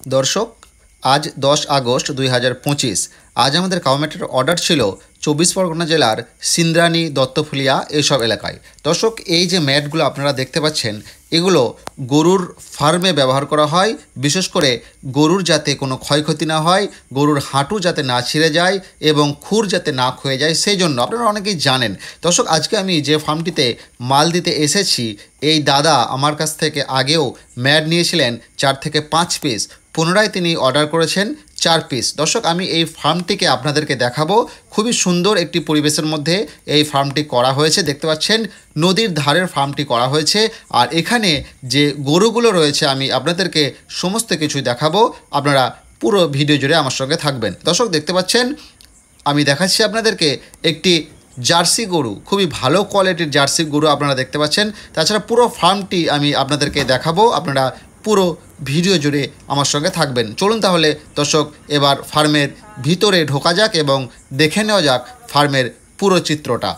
দর্শক, আজ 10 আগস্ট 2025। আজ আমাদের কাউমেটের অর্ডার ছিল 24 পরগনা জেলার সিন্দ্রানী, দত্তফুলিয়া এইসব এলাকায়। দর্শক, এই যে ম্যাটগুলো আপনারা দেখতে পাচ্ছেন, এগুলো গরুর ফার্মে ব্যবহার করা হয়, বিশেষ করে গরুর যাতে কোনো ক্ষয়ক্ষতি না হয়, গরুর হাঁটু যাতে না ছিঁড়ে যায় এবং খুর যাতে না ক্ষয়ে যায়, সেই জন্য আপনারা অনেকেই জানেন। দর্শক, আজকে আমি যে ফার্মটিতে মাল দিতে এসেছি, এই দাদা আমার কাছ থেকে আগেও ম্যাট নিয়েছিলেন 4 থেকে 5 পিস, পুনরায় তিনি অর্ডার করেছেন 4 পিস। দর্শক, আমি এই ফার্মটিকে আপনাদেরকে দেখাবো। খুবই সুন্দর একটি পরিবেশের মধ্যে এই ফার্মটি করা হয়েছে। দেখতে পাচ্ছেন নদীর ধারের ফার্মটি করা হয়েছে। আর এখানে যে গরুগুলো রয়েছে আমি আপনাদেরকে সমস্ত কিছুই দেখাবো। আপনারা পুরো ভিডিও জুড়ে আমার সঙ্গে থাকবেন। দর্শক, দেখতে পাচ্ছেন আমি দেখাচ্ছি আপনাদেরকে একটি জার্সি গরু, খুবই ভালো কোয়ালিটির জার্সি গরু আপনারা দেখতে পাচ্ছেন। তাছাড়া পুরো ফার্মটি আমি আপনাদেরকে দেখাবো। আপনারা পুরো ভিডিও জুড়ে আমার সঙ্গে থাকবেন। চলুন তাহলে দর্শক, এবার ফার্মের ভিতরে ঢোকা যাক এবং দেখে নেওয়া যাক ফার্মের পুরো চিত্রটা।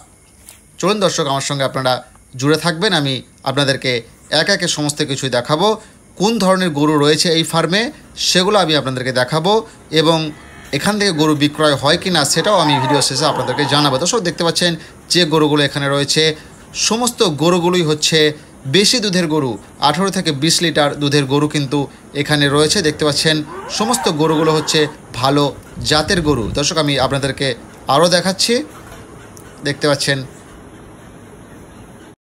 চলুন দর্শক, আমার সঙ্গে আপনারা জুড়ে থাকবেন। আমি আপনাদেরকে এক একে সমস্ত কিছুই দেখাবো। কোন ধরনের গরু রয়েছে এই ফার্মে সেগুলো আমি আপনাদেরকে দেখাবো এবং এখান থেকে গরু বিক্রয় হয় কি না সেটাও আমি ভিডিও শেষে আপনাদেরকে জানাবো। দর্শক, দেখতে পাচ্ছেন যে গরুগুলো এখানে রয়েছে, সমস্ত গরুগুলোই হচ্ছে বেশি দুধের গরু। 18 থেকে 20 লিটার দুধের গরু কিন্তু এখানে রয়েছে। দেখতে পাচ্ছেন সমস্ত গরুগুলো হচ্ছে ভালো জাতের গরু। দর্শক, আমি আপনাদেরকে আরও দেখাচ্ছি। দেখতে পাচ্ছেন